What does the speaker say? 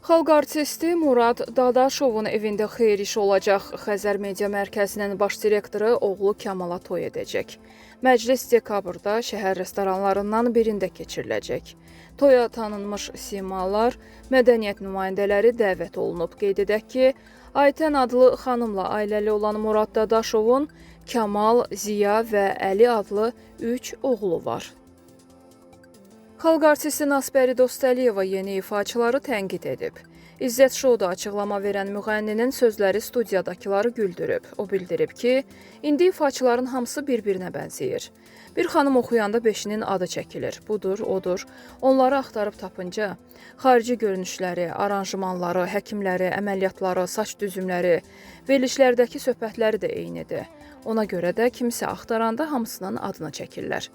Xalq artisti Murad Dadaşovun evində xeyir işi olacaq. Xəzər Media Mərkəzinin baş direktoru oğlu Kamala toy edəcək. Məclis dekabrda şəhər restoranlarından birində keçiriləcək. Toya tanınmış simalar, mədəniyyət nümayəndələri dəvət olunub. Qeyd edək ki, Aytən adlı xanımla ailəli olan Murad Dadaşovun Kamal, Ziya və Əli adlı 3 oğlu var. Xalq artisti Nasbəri Dostəliyeva yeni ifaçıları tənqid edib. İzzət Şouda açıqlama verən müğənninin sözləri studiyadakıları güldürüb. O bildirib ki, indi ifaçıların hamısı bir-birinə bənzəyir. Bir xanım oxuyanda beşinin adı çəkilir. Budur, odur. Onları axtarıb tapınca, xarici görünüşləri, aranjmanları, həkimləri, əməliyyatları, saç düzümləri, verilişlərdəki söhbətləri də eynidir. Ona görə də kimsə axtaranda hamısının adını çəkirlər.